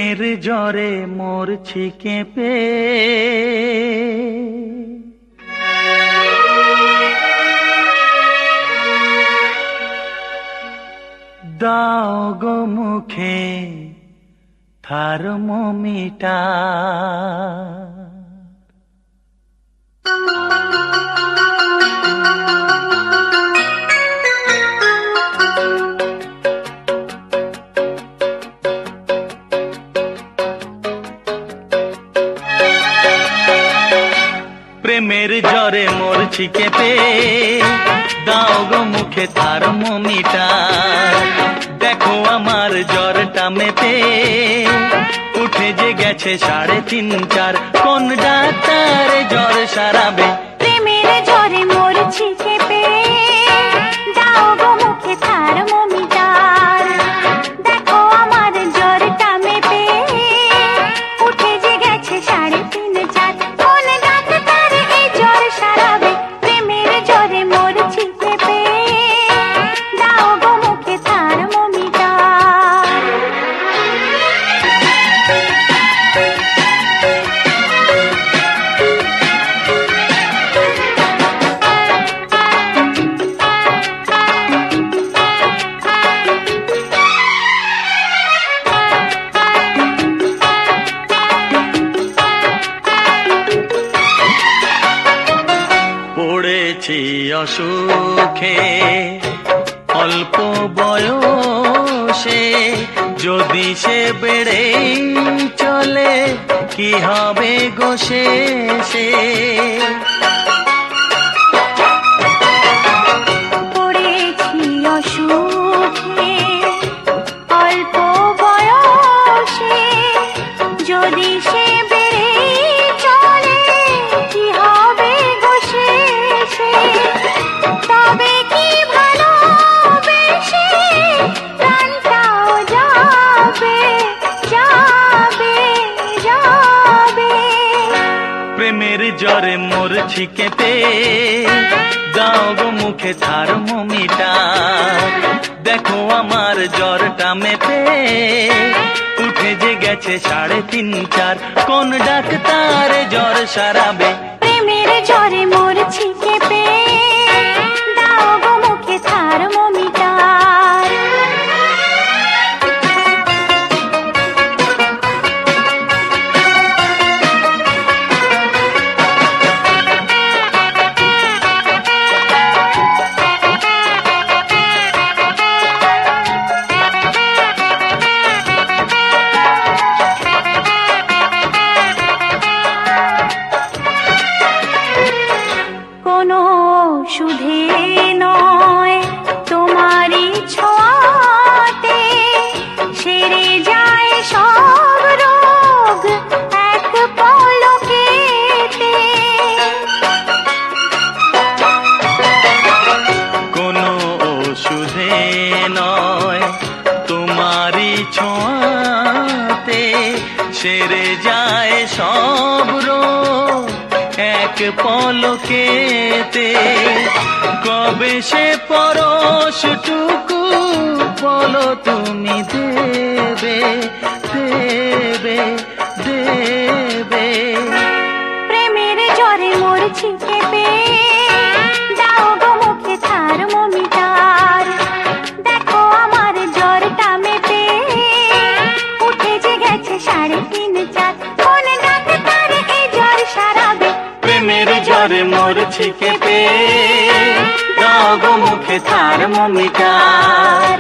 প্রেমের জ্বরে মরছি কেঁপে, দাও গো মুখে থার্মোমিটার। প্রেমের জ্বরে মরছি কেঁপে, দাও গো মুখে থার্মোমিটার। দেখো আমার জ্বরটা মেপে, উঠে যে গেছে 3.5-4। কোন ডাক্তার জ্বর সারাবে? প্রেমের জ্বরে মরছি কেঁপে, দাও গো মুখে থার্মোমিটার। দেখো আমার জ্বরটা মেপে, উঠে যে গেছে 3.5-4। কোন ডাক্তার এই জ্বর সারাবে? প্রেমের জ্বরে মরছি কেঁপে, দাও গো মুখে থার্মোমিটার। পড়েছি অসুখে অল্প বয়সে, যদি সে বেড়ে চলে কি হবে গো শেষে? পড়েছি অসুখে অল্প বয়সে, যদি সে বেড়ে চলে কি হবে গো শেষে? তবে কি ভালোবেসে প্রাণটাও যাবে যাবে যাবে। প্রেমের জ্বরে মরছি কেঁপে, দাও গো মুখে থার্মোমিটার। দেখো আমার জ্বরটা মেপে, উঠে যে গেছে 3.5-4। কোন ডাক্তার জ্বর সারাবে? প্রেমের জ্বরে মরছি কেঁপে, দাও গো মুখে থার্মোমিটার। কোনো সুধে নয় তোমারই ছোঁয়াতে, সেরে যায় সব রোগ এক পলকেতে। কোনো ওষুধে নয় তোমারই ছোঁয়াতে, সেরে যায় সব রোগ এক পলকেতে। কবে সে পরশটুকু বলো তুমি দেবে দেবে দেবে? প্রেমের জ্বরে মরছি কেঁপে, দাও গো মুখে থার্মোমিটার। দেখো আমার জ্বরটা মেপে, উঠে যে গেছে 3.5-4। কোন ডাক্তার এই জ্বর সারাবে? প্রেমের জ্বরে মরছি কেঁপে, দাও গো মুখে থার্মোমিটার।